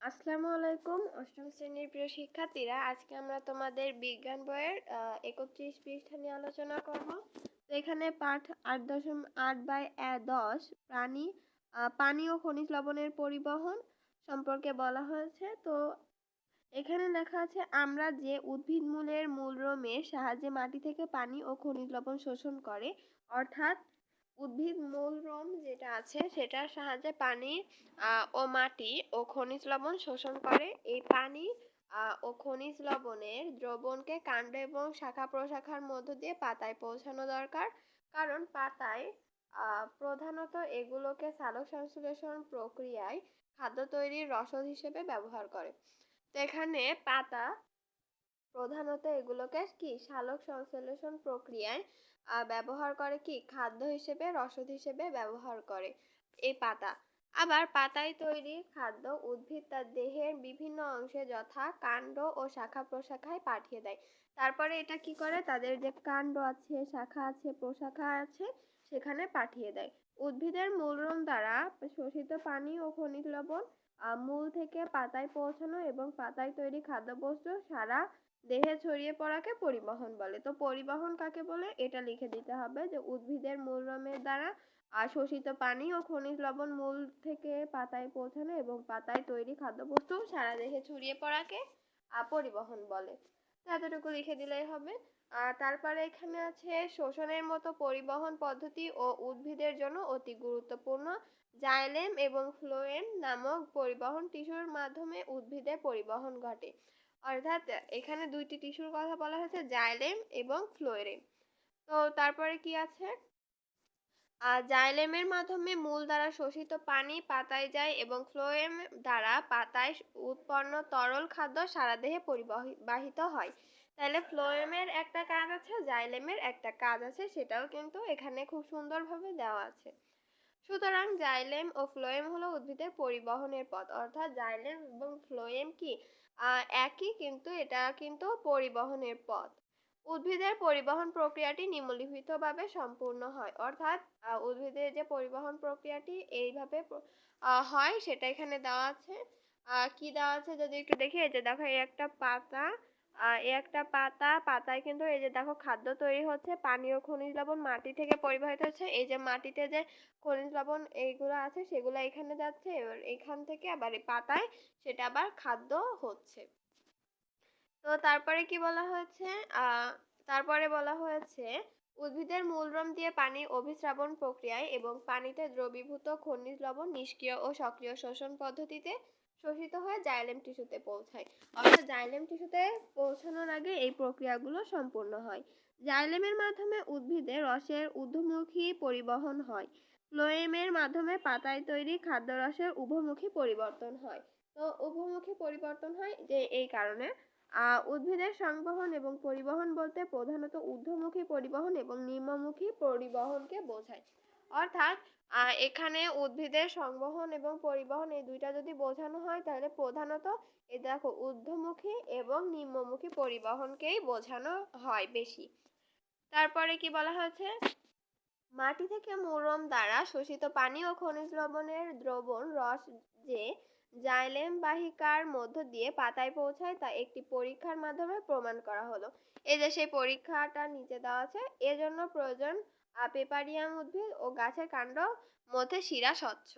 আসসালামু আলাইকুম অষ্টম শ্রেণীর প্রিয় শিক্ষার্থীরা, আজকে আমরা তোমাদের বিজ্ঞান বইয়ের ৩১ পৃষ্ঠা নিয়ে আলোচনা করব। তো এখানে পাঠ ৮.৮/১০ পানি ও খনিজ লবণের পরিবহন সম্পর্কে বলা হয়েছে। তো এখানে লেখা আছে, আমরা যে উদ্ভিদমূলের মূলরোমের সাহায্যে মাটি থেকে পানি ও খনিজ লবণ শোষণ করে, অর্থাৎ উদ্ভিদ মূলরোম যেটা আছে সেটার সাহায্যে পানি ও মাটি ও খনিজ লবণ শোষণ করে। এই পানি ও খনিজ লবণের দ্রবণকে কাণ্ড এবং শাখা প্রশাখার মধ্য দিয়ে পাতায় পৌঁছানো দরকার, কারণ পাতায় প্রধানত এগুলোকে সালোক সংশ্লেষণ প্রক্রিয়ায় খাদ্য তৈরির রসদ হিসেবে ব্যবহার করে। তো এখানে পাতা প্রধানত এগুলোকে কি সালোক সংশ্লেষণ প্রক্রিয়ায় ব্যবহার করে, কি খাদ্য হিসেবে রসদ হিসেবে ব্যবহার করে এই পাতা। আবার পাতায় তৈরি খাদ্য উদ্ভিদ তার দেহের বিভিন্ন অংশে যথা কাণ্ড ও শাখা প্রশাখায় পাঠিয়ে দেয়। তারপরে এটা কি করে, তাদের যে কাণ্ড আছে, শাখা আছে, প্রশাখা আছে, সেখানে পাঠিয়ে দেয়। উদ্ভিদের মূলরোম দ্বারা শোষিত পানি ও খনিজ লবণ মূল থেকে পাতায় পৌঁছানো এবং পাতায় তৈরি খাদ্যবস্তু সারা দেহে ছড়িয়ে পড়াকে পরিবহন বলে। তো পরিবহন কাকে বলে এটা লিখে দিতে হবে, যে উদ্ভিদের মূলরোমের দ্বারা শোষিত পানি ও খনিজ লবণ মূল থেকে পাতায় পৌঁছানো এবং পাতায় তৈরি খাদ্যবস্তু সারা দেহে ছড়িয়ে পড়াকে পরিবহন বলে। তো এতটুকু লিখে দিলেই হবে। তারপরে এখানে আছে, শোষণের মতো পরিবহন পদ্ধতি ও উদ্ভিদের জন্য অতি গুরুত্বপূর্ণ। জাইলেম এবং ফ্লোয়েম নামক পরিবহন টিস্যুর মাধ্যমে উদ্ভিদের পরিবহন ঘটে। অর্থাৎ এখানে দুইটি টিস্যুর কথা বলা হয়েছে, জাইলেম এবং ফ্লোয়েম। তো তারপরে কি আছে, জাইলেমের মাধ্যমে মূল দ্বারা শোষিত পানি পাতায় যায় এবং ফ্লোয়েম দ্বারা পাতায় উৎপন্ন তরল খাদ্য সারা দেহে পরিবাহিত হয়। তাহলে ফ্লোয়েমের একটা কাজ আছে, জাইলেমের একটা কাজ আছে, সেটাও কিন্তু এখানে খুব সুন্দরভাবে দেওয়া আছে। সুতরাং জাইলেম ও ফ্লোয়েম হলো উদ্ভিদের পরিবহনের পথ। অর্থাৎ জাইলেম এবং ফ্লোয়েম কি একই, কিন্তু এটা কিন্তু পরিবহনের পথ। উদ্ভিদের পরিবহন প্রক্রিয়াটি নিম্নলিখিতভাবে সম্পূর্ণ হয়। অর্থাৎ উদ্ভিদের যে পরিবহন প্রক্রিয়াটি এইভাবে হয়, সেটা এখানে দেওয়া আছে। কি দেওয়া আছে যদি একটু দেখি, এই যে দেখো, এই একটা পাতা, পাতায় কিন্তু এই যে দেখো খাদ্য তৈরি হচ্ছে, পানি ও খনিজ লবণ মাটি থেকে পরিবাহিত হচ্ছে। এই যে মাটিতে যে খনিজ লবণ এইগুলো আছে সেগুলো এখানে যাচ্ছে, এবার এখান থেকে আবার এই পাতায় সেটা আবার খাদ্য হচ্ছে। তো তারপরে কি বলা হয়েছে, তারপরে বলা হয়েছে, উদ্ভিদের মূলরোম দিয়ে পানি অভিস্রাবণ প্রক্রিয়ায় এবং পানিতে দ্রবীভূত খনিজ লবণ নিষ্ক্রিয় ও সক্রিয় শোষণ পদ্ধতিতে শোষিত হয়ে জাইলেম টিস্যুতে পৌঁছায়। অর্থাৎ জাইলেম টিস্যুতে পৌঁছানোর আগে এই প্রক্রিয়াগুলো সম্পূর্ণ হয়। জাইলেমের মাধ্যমে উদ্ভিদের রসের ঊর্ধ্বমুখী পরিবহন হয়। ফ্লোয়েমের মাধ্যমে পাতায় তৈরি খাদ্যরসের উভমুখী পরিবর্তন হয়। তো উভমুখী পরিবর্তন হয় যে এই কারণে, উদ্ভিদের সংবহন এবং পরিবহন বলতে প্রধানত ঊর্ধ্বমুখী পরিবহন এবং নিম্নমুখী পরিবহনকে বোঝায়। অর্থাৎ এখানে উদ্ভিদের সংবহন এবং পরিবহন এই দুইটা যদি বোঝানো হয়, তাহলে প্রধানত এই দেখো ঊর্ধ্বমুখী এবং নিম্নমুখী পরিবহনকেই বোঝানো হয় বেশি। তারপরে কি বলা হয়েছে, মাটি থেকে মূলরোম দ্বারা শোষিত পানি ও খনিজ লবণের দ্রবণ রস যে জাইলেম বাহিকার মধ্য দিয়ে পাতায় পৌঁছায় তা একটি পরীক্ষার মাধ্যমে প্রমাণ করা হলো। এই যে সেই পরীক্ষাটা নিচে দেওয়া আছে। এজন্য প্রয়োজন পেপারিয়াম উদ্ভিদ ও গাছের কাণ্ড মধ্যে শিরা স্বচ্ছ।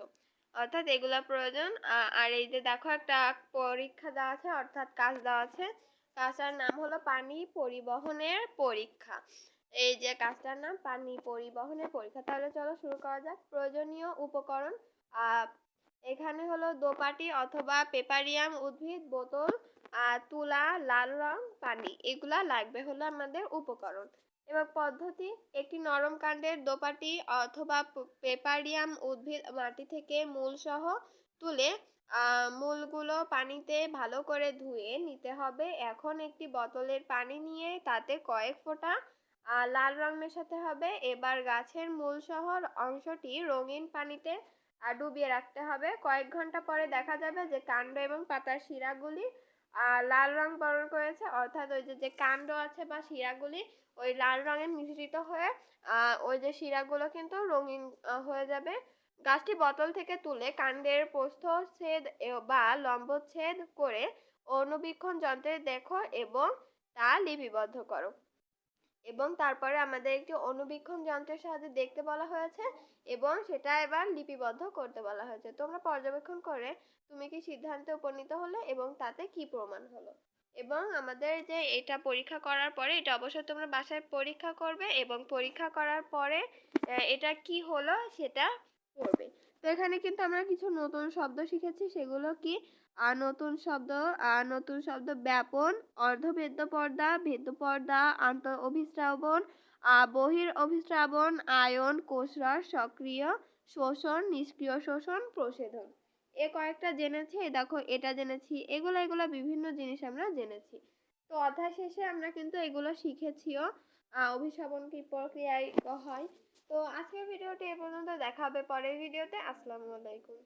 অর্থাৎ এগুলা প্রয়োজন। আর এই যে দেখো একটা পরীক্ষা দেওয়া আছে, অর্থাৎ কাজ দেওয়া আছে। কাজটার নাম হলো পানি পরিবহনের পরীক্ষা। এই যে কাজটার নাম পানি পরিবহনের পরীক্ষা। তাহলে চলো শুরু করা যাক। প্রয়োজনীয় উপকরণ, এখানে হলো দোপাটি অথবা পেপারিয়াম উদ্ভিদ, বোতল, তুলা, লাল রং, পানি, এগুলা লাগবে হলো আমাদের উপকরণ। এবার পদ্ধতি, একটি নরম কাণ্ডের দোপাটি অথবা পেপারিয়াম উদ্ভিদ মাটি থেকে মূল সহ তুলে মূলগুলো পানিতে ভালো করে ধুয়ে নিতে হবে। এখন একটি বোতলের পানি নিয়ে তাতে কয়েক ফোঁটা লাল রং মেশাতে হবে। এবার গাছের মূল সহ অংশটি রঙিন পানিতে ডুবিয়ে রাখতে হবে। কয়েক ঘন্টা পরে দেখা যাবে যে কাণ্ড এবং পাতার শিরাগুলি লাল রং বরণ করেছে। অর্থাৎ ওই যে কাণ্ড আছে বা শিরাগুলি ওই লাল রঙে মিশ্রিত হয়ে ওই যে শিরাগুলো কিন্তু রঙিন হয়ে যাবে। গাছটি বোতল থেকে তুলে কাণ্ডের প্রস্থচ্ছেদ বা লম্বচ্ছেদ করে অণুবীক্ষণ যন্ত্রে দেখো এবং তা লিপিবদ্ধ করো। এবং তারপরে আমাদের একটি অণুবীক্ষণ যন্ত্রের সাহায্যে দেখতে বলা হয়েছে এবং সেটা এবার লিপিবদ্ধ করতে বলা হয়েছে। তোমরা পর্যবেক্ষণ করে তুমি কি সিদ্ধান্তে উপনীত হলে এবং তাতে কি প্রমাণ হলো। এবং আমাদের যে এটা পরীক্ষা করার পরে এটা অবশ্যই তোমরা বাসায় পরীক্ষা করবে এবং পরীক্ষা করার পরে এটা কি হলো সেটা পড়বে। তো এখানে কিন্তু আমরা কিছু নতুন শব্দ শিখেছি, সেগুলো কি নতুন শব্দ ব্যাপন, অর্ধভেদ্য পর্দা, ভেদ্য পর্দা, আন্ত অভিস্রাবণ, বহির অভিস্রাবণ, আয়ন, কোষরস, সক্রিয় শোষণ, নিষ্ক্রিয় শোষণ, প্রশেধন। এ কয়েকটা জেনেছি, দেখো এটা জেনেছি, এগুলা বিভিন্ন জিনিস আমরা জেনেছি। তো অধ্যায় শেষে আমরা কিন্তু এগুলো শিখেছিও অভিস্রাবণ কি প্রক্রিয়ায় হয়। তো আজকের ভিডিওটি এ পর্যন্ত, দেখা হবে পরের ভিডিওতে। আসসালামু আলাইকুম।